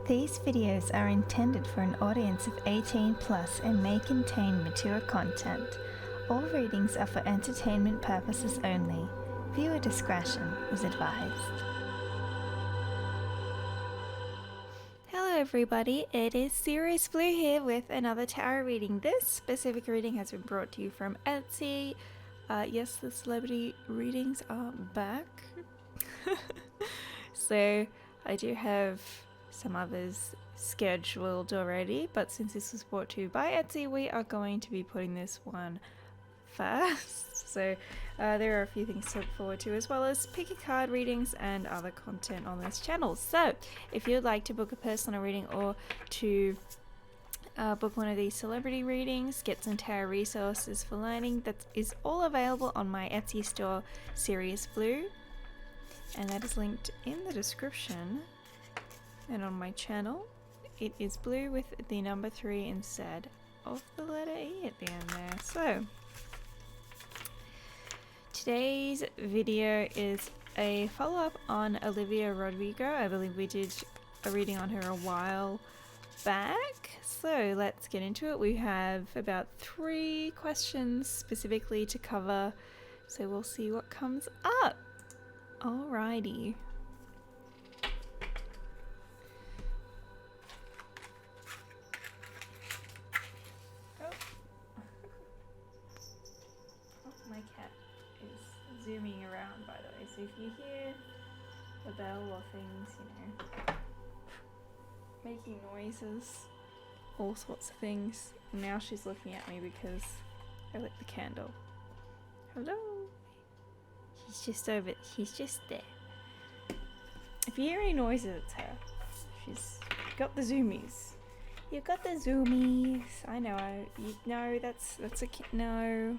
These videos are intended for an audience of 18 plus and may contain mature content. All readings are for entertainment purposes only. Viewer discretion is advised. Hello everybody, it is Sirius Blue here with another tarot reading. This specific reading has been brought to you from Etsy. Yes, the celebrity readings are back. So I do have some others scheduled already, but since this was brought to you by Etsy, we are going to be putting this one first. So there are a few things to look forward to, as well as pick a card readings and other content on this channel. So if you'd like to book a personal reading or to book one of these celebrity readings, get some tarot resources for learning, that is all available on my Etsy store, Sirius Blue, and that is linked in the description. And on my channel, it is blue with the number 3 instead of the letter E at the end there. So today's video is a follow-up on Olivia Rodrigo. I believe we did a reading on her a while back. So let's get into it. We have about 3 questions specifically to cover, so we'll see what comes up. Alrighty. My cat is zooming around, by the way, so if you hear a bell or things, you know, making noises, all sorts of things. Now she's looking at me because I lit the candle. Hello? She's just over, she's just there. If you hear any noises, it's her. She's got the Zoomies. You've got the Zoomies. I know, you know, that's a kid, no.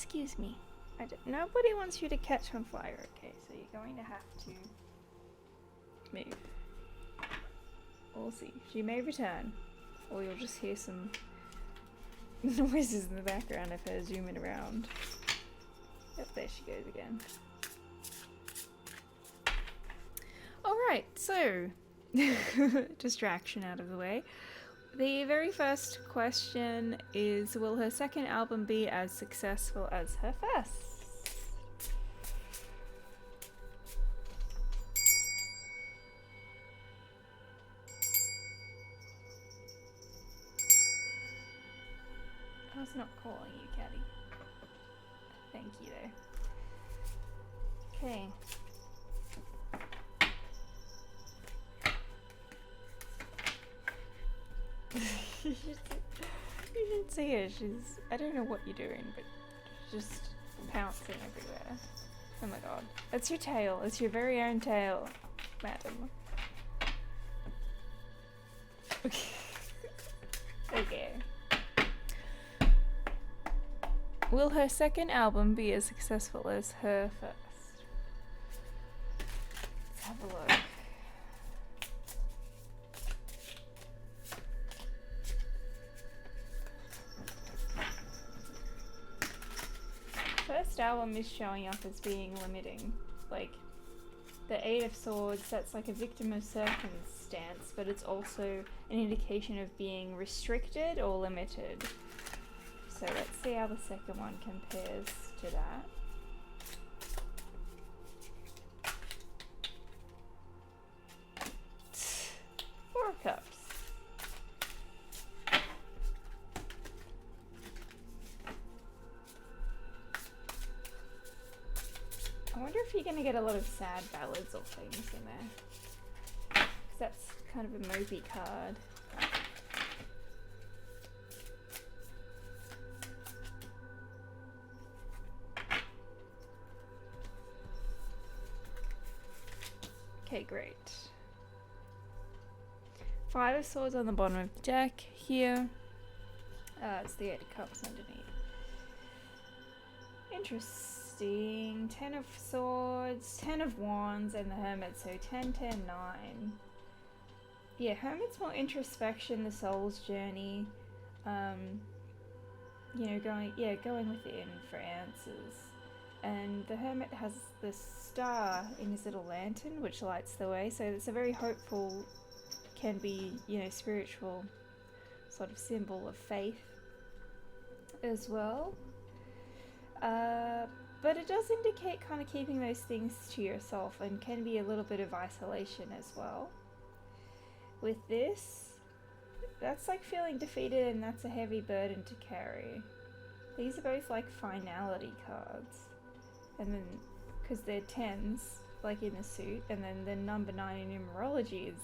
Excuse me. Nobody wants you to catch on fire, okay? So you're going to have to move. We'll see. She may return, or you'll just hear some noises in the background of her zooming around. Yep, there she goes again. Alright, so distraction out of the way. The very first question is, will her second album be as successful as her first? I was not calling you, Caddy. Thank you, though. Okay. You should see her. She's, I don't know what you're doing, but just pouncing everywhere. Oh my god. It's your tail. It's your very own tail, madam. Okay. Okay. Will her second album be as successful as her first? Let's have a look. First album is showing up as being limiting. Like, the 8 of Swords, that's like a victim of circumstance, but it's also an indication of being restricted or limited. So let's see how the second one compares to that. Four of Cups. I wonder if you're going to get a lot of sad ballads or things in there. Because that's kind of a mopey card. Okay, great. 5 of Swords on the bottom of the deck here. It's the 8 of Cups underneath. Interesting. 10 of Swords, 10 of Wands, and the Hermit. So 10, 10, 9. Yeah, Hermit's more introspection, the soul's journey. going within for answers. And the hermit has the star in his little lantern, which lights the way. So it's a very hopeful, can be, spiritual sort of symbol of faith as well. But it does indicate kind of keeping those things to yourself, and can be a little bit of isolation as well. With this, that's like feeling defeated, and that's a heavy burden to carry. These are both like finality cards. And then, because they're 10s, like in the suit, and then the number 9 in numerology is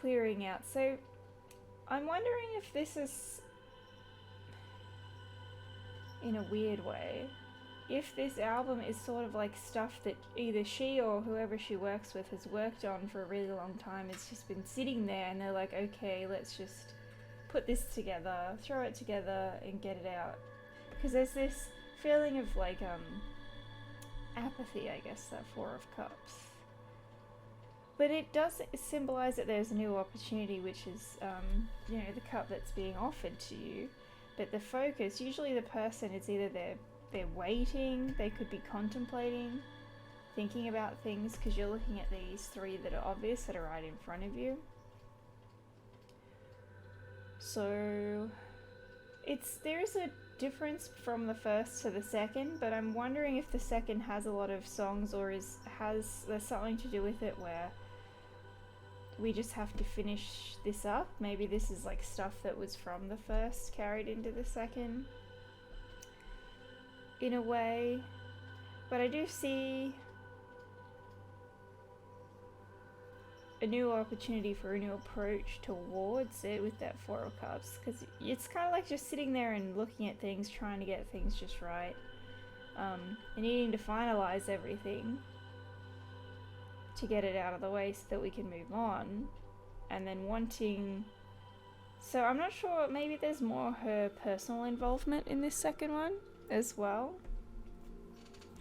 clearing out. So I'm wondering if this is, in a weird way, if this album is sort of like stuff that either she or whoever she works with has worked on for a really long time. It's just been sitting there, and they're like, okay, let's just put this together, throw it together and get it out. Because there's this feeling of like apathy, I guess, that 4 of Cups. But it does symbolize that there's a new opportunity, which is the cup that's being offered to you. But the focus, usually the person is either they're waiting, they could be contemplating, thinking about things, because you're looking at these 3 that are obvious, that are right in front of you. So there is a difference from the first to the second, but I'm wondering if the second has a lot of songs, or there's something to do with it where we just have to finish this up. Maybe this is like stuff that was from the first carried into the second in a way. But I do see a new opportunity for a new approach towards it with that 4 of Cups, because it's kind of like just sitting there and looking at things, trying to get things just right, and needing to finalize everything to get it out of the way so that we can move on, and then wanting... So I'm not sure, maybe there's more her personal involvement in this second one as well,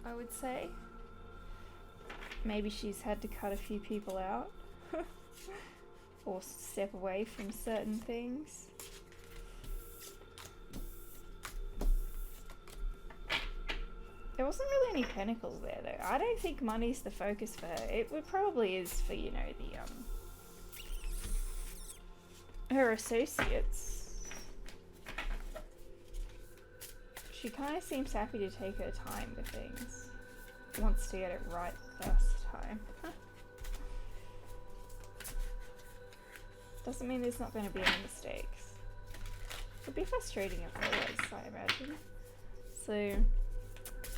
I would say. Maybe she's had to cut a few people out or step away from certain things. There wasn't really any pentacles there though. I don't think money's the focus for her. It probably is for, her associates. She kind of seems happy to take her time with things. Wants to get it right first time. Doesn't mean there's not going to be any mistakes. It'd be frustrating if there was, I imagine. So,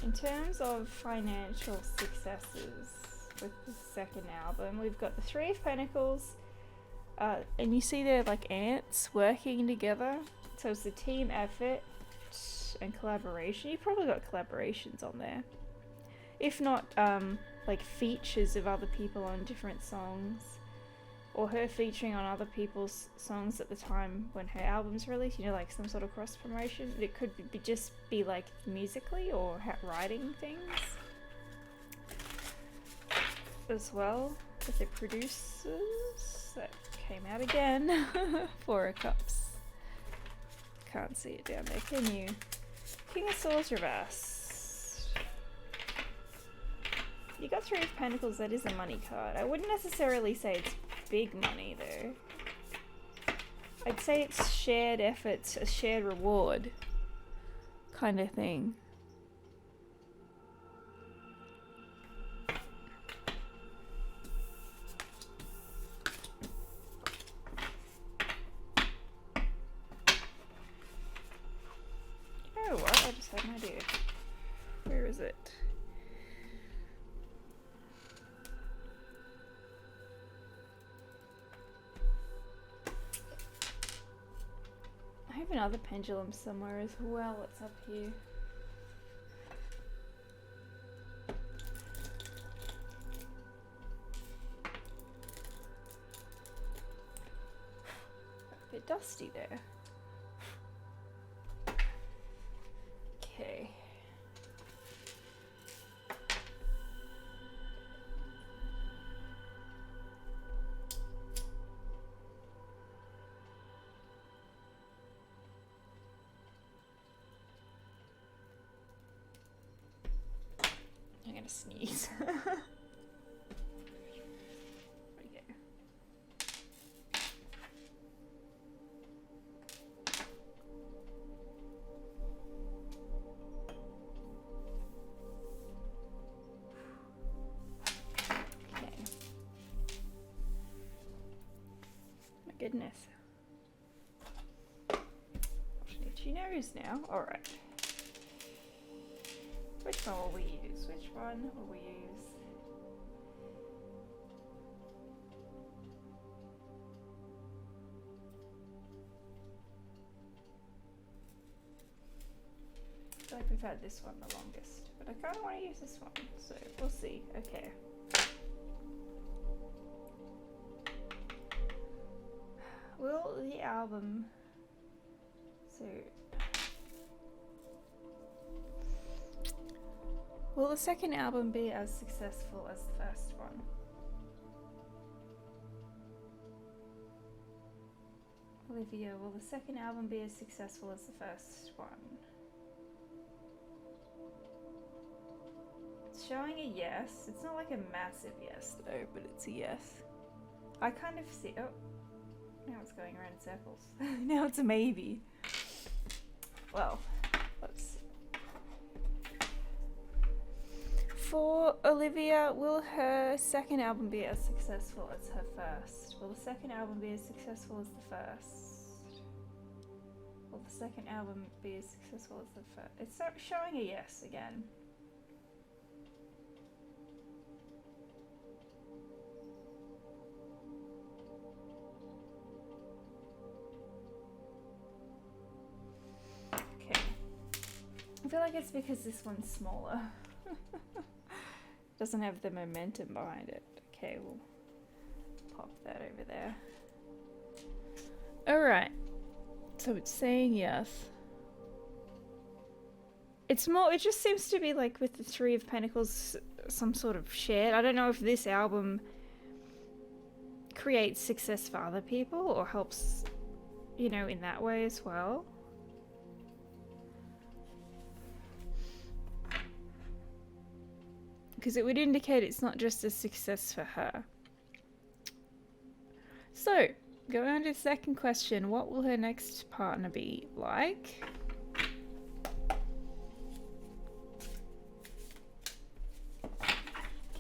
in terms of financial successes with the second album, we've got the 3 of Pentacles, and you see they're like ants working together. So it's a team effort and collaboration. You've probably got collaborations on there. If not, like features of other people on different songs, or her featuring on other people's songs at the time when her album's released, like some sort of cross promotion. It could just be like musically, or writing things as well with the producers. That came out again. 4 of Cups. Can't see it down there, can you? King of Swords reversed. You got 3 of Pentacles. That is a money card. I wouldn't necessarily say it's big money though. I'd say it's shared efforts, a shared reward kind of thing. You know what? I just had an idea. Where is it? I have another pendulum somewhere as well. It's up here. A bit dusty there. Okay. gonna sneeze. Goodness. She knows now. Alright. Which one will we use? Which one will we use? I feel like we've had this one the longest, but I kind of want to use this one, so we'll see. Okay. Will the album, will the second album be as successful as the first one? Olivia, will the second album be as successful as the first one? It's showing a yes. It's not like a massive yes though, but it's a yes. I kind of see, oh. Now it's going around in circles. Now it's a maybe. Well, let's see. For Olivia, will her second album be as successful as her first? Will the second album be as successful as the first? Will the second album be as successful as the first? It's showing a yes again. I feel like it's because this one's smaller. Doesn't have the momentum behind it. Okay, we'll pop that over there. Alright. So it's saying yes. It's more, it just seems to be like with the Three of Pentacles, some sort of shared. I don't know if this album creates success for other people or helps, you know, in that way as well. Because it would indicate it's not just a success for her. So, going on to the second question, what will her next partner be like?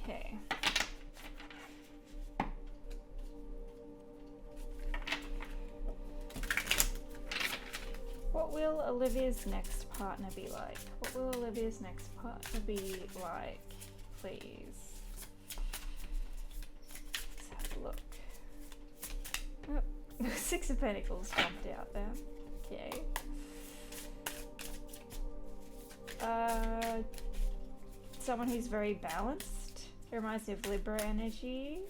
Okay. What will Olivia's next partner be like? What will Olivia's next partner be like? Please. Let's have a look. Oh, Six of Pentacles jumped out there. Okay. Someone who's very balanced. It reminds me of Libra energy.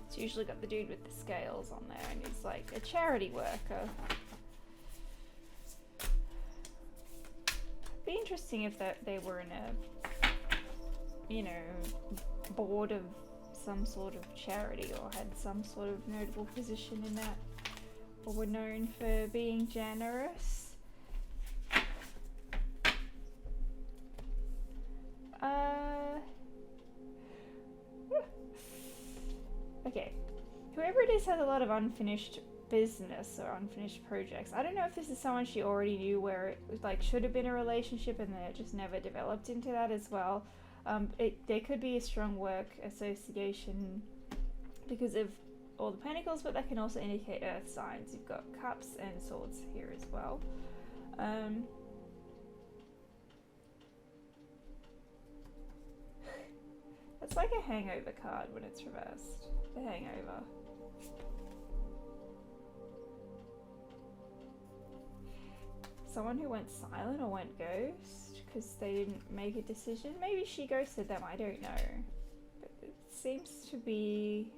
It's usually got the dude with the scales on there, and he's like a charity worker. It'd be interesting if they were in a, you know, board of some sort of charity or had some sort of notable position in that, or were known for being generous. Okay, whoever it is has a lot of unfinished business or unfinished projects. I don't know if this is someone she already knew where it like should have been a relationship and then it just never developed into that as well. There could be a strong work association because of all the pentacles, but that can also indicate earth signs. You've got cups and swords here as well. It's like a hangover card when it's reversed. The hangover. Someone who went silent or went ghost because they didn't make a decision. Maybe she ghosted them, I don't know. But it seems to be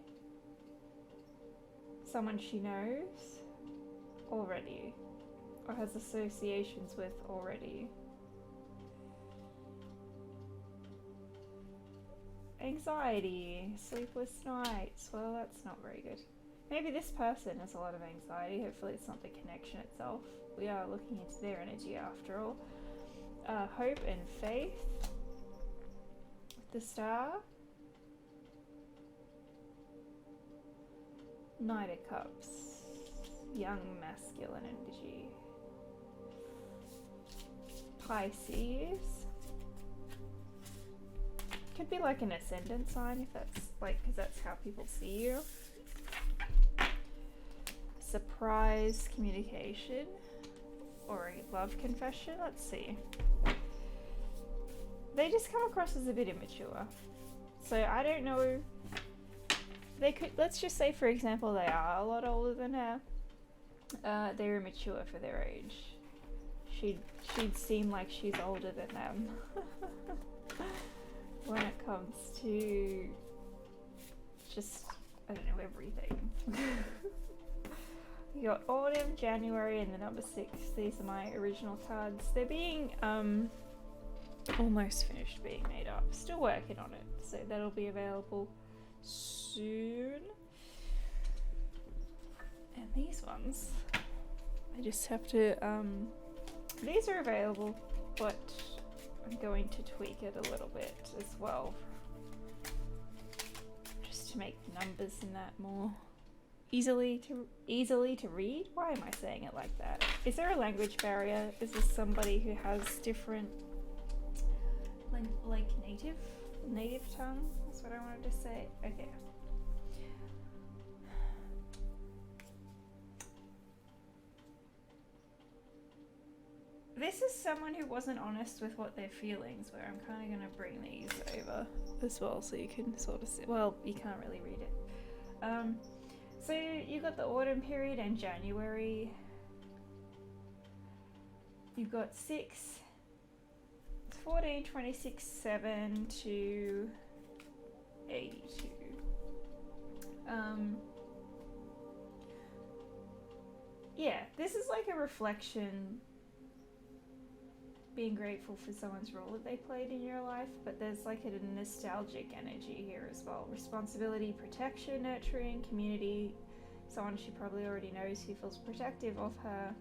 someone she knows already or has associations with already. Anxiety, sleepless nights. Well, that's not very good. Maybe this person has a lot of anxiety. Hopefully it's not the connection itself. We are looking into their energy after all. Hope and faith. The Star. Knight of Cups. Young masculine energy. Pisces. Could be like an ascendant sign if that's like, because that's how people see you. Surprise communication. Or a love confession. Let's see. They just come across as a bit immature. So I don't know. They could, let's just say for example they are a lot older than her. They're immature for their age. She'd seem like she's older than them. When it comes to just, I don't know, everything. You got Autumn, January, and the number 6. These are my original cards. They're being almost finished being made up. Still working on it, so that'll be available soon. And these ones, I just have to these are available, but I'm going to tweak it a little bit as well, just to make the numbers in that more easily to read. Why am I saying it like that? Is there a language barrier? Is this somebody who has different like native tongue? That's what I wanted to say. Okay. This is someone who wasn't honest with what their feelings were. I'm kind of going to bring these over as well so you can sort of see. Well, you can't really read it. So you've got the autumn period and January. You've got 6, 14, 26, 7 to 82. Yeah, this is like a reflection, being grateful for someone's role that they played in your life, but there's like a nostalgic energy here as well. Responsibility, protection, nurturing, community. Someone she probably already knows who feels protective of her,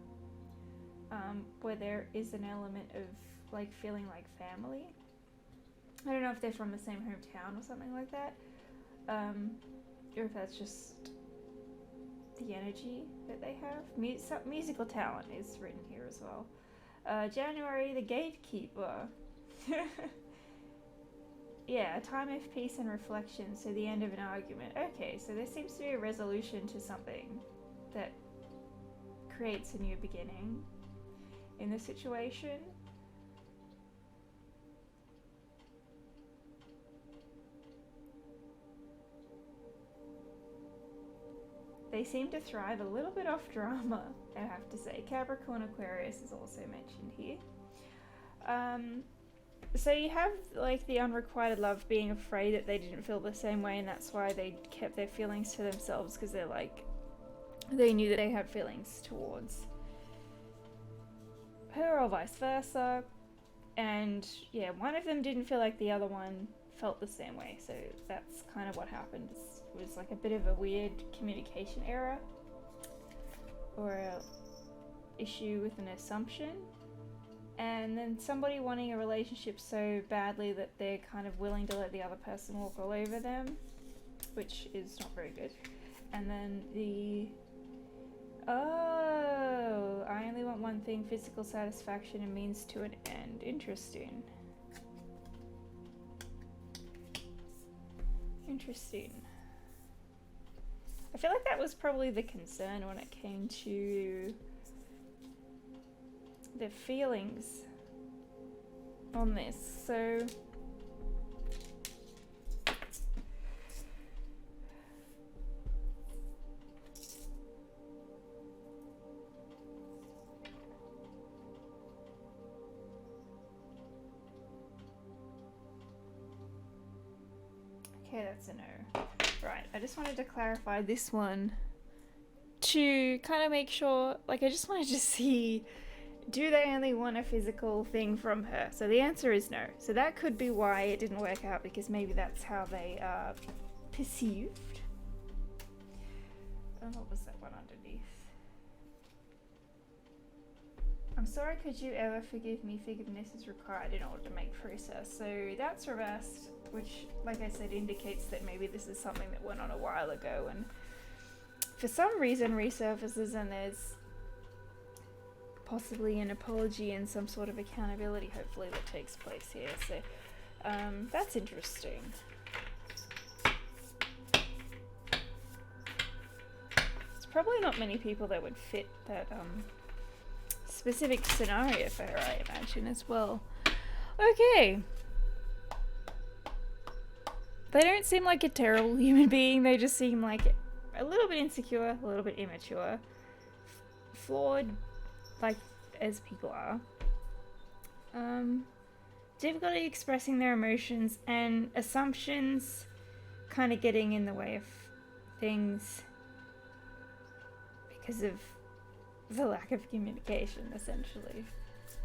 where there is an element of like feeling like family. I don't know if they're from the same hometown or something like that, or if that's just the energy that they have. Musical talent is written here as well. January, the gatekeeper. Yeah, a time of peace and reflection, so the end of an argument. Okay, so there seems to be a resolution to something that creates a new beginning in the situation. They seem to thrive a little bit off drama, I have to say. Capricorn, Aquarius is also mentioned here. So you have like the unrequited love, being afraid that they didn't feel the same way, and that's why they kept their feelings to themselves, because they're like, they knew that they had feelings towards her or vice versa. And yeah, one of them didn't feel like the other one felt the same way, so that's kind of what happened. It was like a bit of a weird communication error, or a issue with an assumption, and then somebody wanting a relationship so badly that they're kind of willing to let the other person walk all over them, which is not very good. And then I only want one thing, physical satisfaction, and means to an end. Interesting. I feel like that was probably the concern when it came to the feelings on this. So okay, that's a no. Right, I just wanted to clarify this one to kind of make sure, like, I just wanted to see, do they only want a physical thing from her? So the answer is no. So that could be why it didn't work out, because maybe that's how they are perceived. And what was that one underneath? I'm sorry, could you ever forgive me? Forgiveness is required in order to make process. So that's reversed, which, like I said, indicates that maybe this is something that went on a while ago and for some reason resurfaces, and there's possibly an apology and some sort of accountability, hopefully, that takes place here. So that's interesting. It's probably not many people that would fit that specific scenario for her, I imagine, as well. Okay. They don't seem like a terrible human being. They just seem like a little bit insecure, a little bit immature, flawed, like as people are. Difficulty expressing their emotions and assumptions kind of getting in the way of things because of the lack of communication, essentially.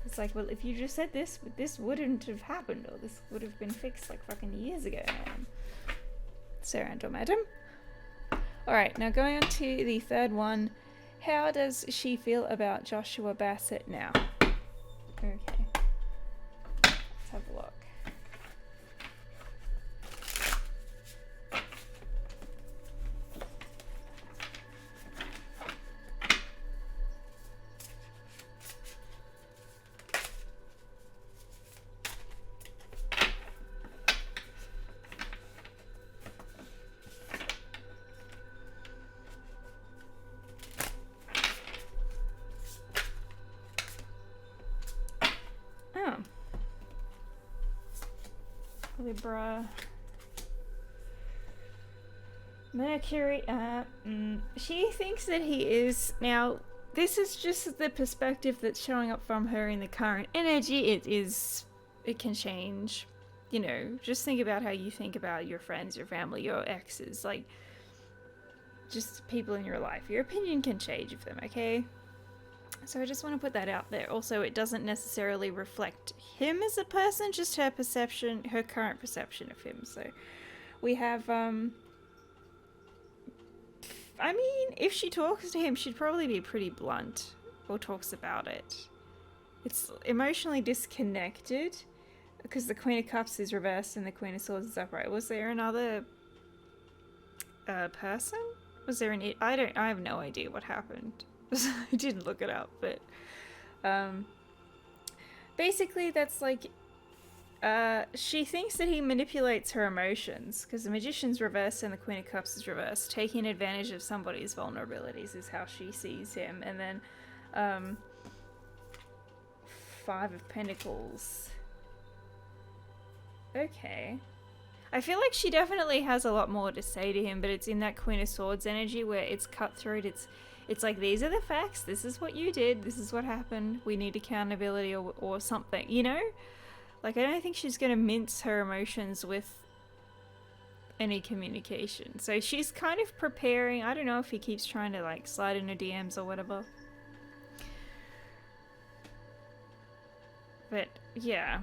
It's like, well, if you just said this wouldn't have happened, or this would have been fixed like fucking years ago. Sarah and madam. Alright, now going on to the third one. How does she feel about Joshua Bassett now? Okay. Let's have a look. Libra, Mercury, she thinks that he is, now this is just the perspective that's showing up from her in the current energy. It can change, you know, just think about how you think about your friends, your family, your exes, like just people in your life. Your opinion can change of them, okay? So I just want to put that out there. Also, it doesn't necessarily reflect him as a person, just her perception, her current perception of him. So we have, I mean, if she talks to him, she'd probably be pretty blunt or talks about it. It's emotionally disconnected because the Queen of Cups is reversed and the Queen of Swords is upright. Was there another person? Was there I have no idea what happened. I didn't look it up, but basically that's like she thinks that he manipulates her emotions because the Magician's reversed and the Queen of Cups is reversed. Taking advantage of somebody's vulnerabilities is how she sees him. And then Five of Pentacles. Okay. I feel like she definitely has a lot more to say to him, but it's in that Queen of Swords energy where it's cutthroat. It's like, these are the facts, this is what you did, this is what happened, we need accountability or something, you know? Like, I don't think she's gonna mince her emotions with any communication. So she's kind of preparing. I don't know if he keeps trying to like slide in her DMs or whatever. But yeah.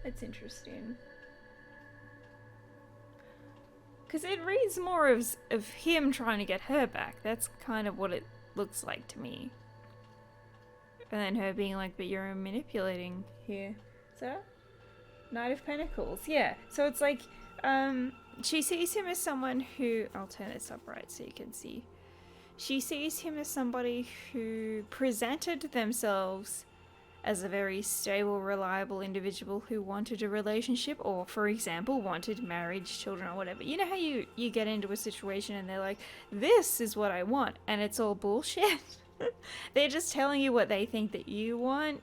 It's interesting. Because it reads more of him trying to get her back. That's kind of what it looks like to me. And then her being like, but you're manipulating here. So? Knight of Pentacles. Yeah. So it's like, she sees him as someone who... I'll turn this up right so you can see. She sees him as somebody who presented themselves as a very stable, reliable individual who wanted a relationship, or, for example, wanted marriage, children, or whatever. You know how you get into a situation and they're like, this is what I want, and it's all bullshit? They're just telling you what they think that you want,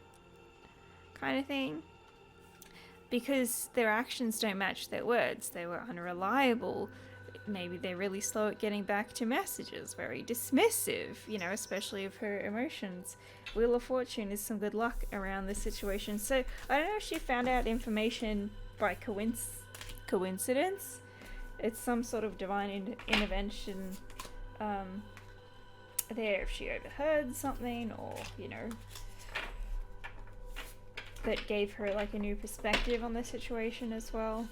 kind of thing. Because their actions don't match their words. They were unreliable. Maybe they're really slow at getting back to messages, very dismissive, you know, especially of her emotions. Wheel of Fortune is some good luck around this situation. So I don't know if she found out information by coincidence. It's some sort of divine intervention there, if she overheard something, or, you know, that gave her like a new perspective on the situation as well.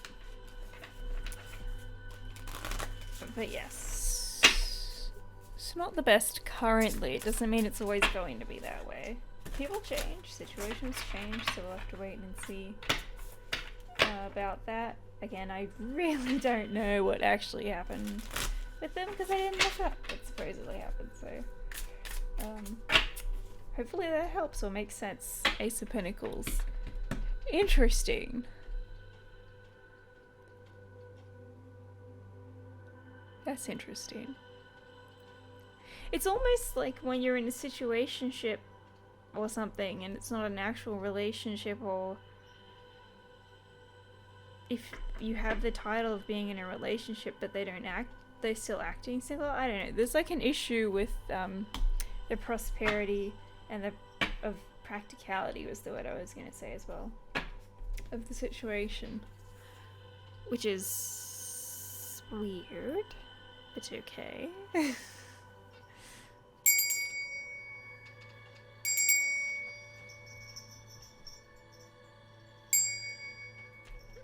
But yes, it's not the best currently. It doesn't mean it's always going to be that way. People change, situations change, so we'll have to wait and see about that. Again, I really don't know what actually happened with them because I didn't look up what supposedly happened, so hopefully that helps or makes sense. Ace of Pentacles. Interesting. That's interesting. It's almost like when you're in a situationship or something and it's not an actual relationship, or if you have the title of being in a relationship but they're still acting single. I don't know. There's like an issue with the prosperity and of practicality was the word I was going to say as well, of the situation, which is weird. It's okay.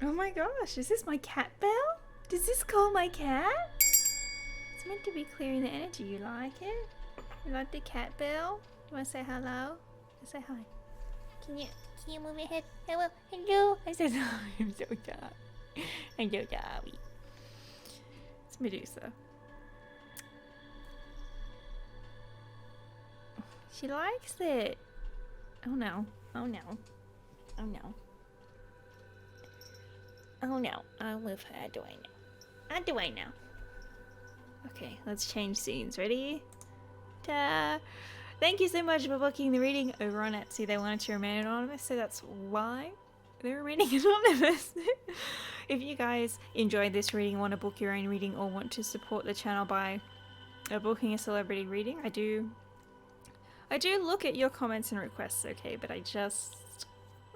Oh my gosh, is this my cat bell? Does this call my cat? It's meant to be clearing the energy. You like it? You like the cat bell? You want to say hello? Say hi. Can you move your head? Hello, hello. I said hi. I'm so sorry. I'm so sorry. It's Medusa. She likes it. Oh no. Oh no. Oh no. Oh no. I'm with her. How do I know? How do I know? Okay, let's change scenes. Ready? Ta! Thank you so much for booking the reading over on Etsy. They wanted to remain anonymous, so that's why they're remaining anonymous. If you guys enjoyed this reading, want to book your own reading, or want to support the channel by booking a celebrity reading, I do look at your comments and requests, okay, but I just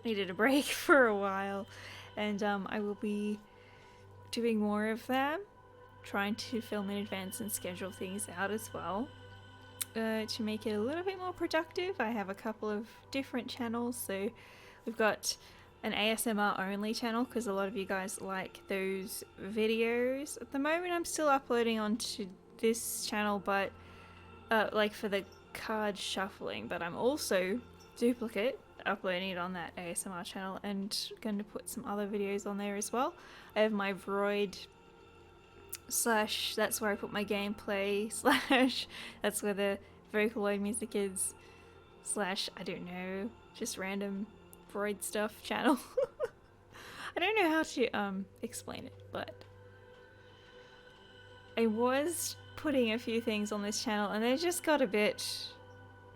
needed a break for a while, and I will be doing more of them, trying to film in advance and schedule things out as well. To make it a little bit more productive, I have a couple of different channels. So we've got an ASMR only channel because a lot of you guys like those videos. At the moment I'm still uploading onto this channel, but like for the card shuffling, but I'm also duplicate uploading it on that ASMR channel and going to put some other videos on there as well. I have my Vroid / that's where I put my gameplay / that's where the Vocaloid music is / I don't know, just random Freud stuff channel. I don't know how to explain it, but I was putting a few things on this channel and they just got a bit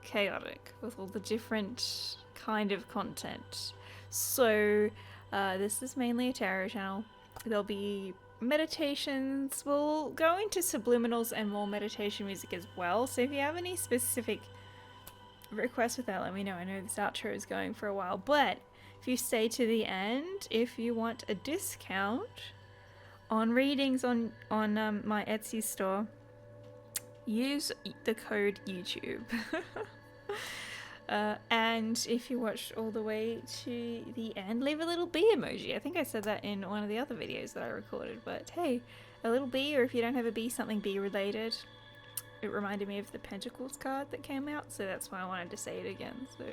chaotic with all the different kind of content. So this is mainly a tarot channel. There'll be meditations. We'll go into subliminals and more meditation music as well, so if you have any specific requests with that, let me know. I know this outro is going for a while, but if you stay to the end, if you want a discount on readings on my Etsy store, use the code YouTube. And if you watched all the way to the end, leave a little bee emoji. I think I said that in one of the other videos that I recorded, but hey, a little bee, or if you don't have a bee, something bee related. It reminded me of the Pentacles card that came out, so that's why I wanted to say it again. So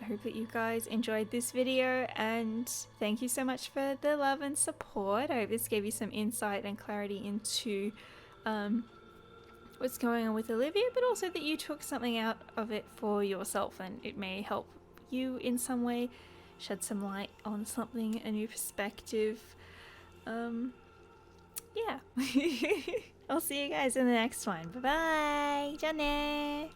I hope that you guys enjoyed this video, and thank you so much for the love and support. I hope this gave you some insight and clarity into what's going on with Olivia, but also that you took something out of it for yourself and it may help you in some way, shed some light on something, a new perspective. Yeah. I'll see you guys in the next one. Bye bye. Janne.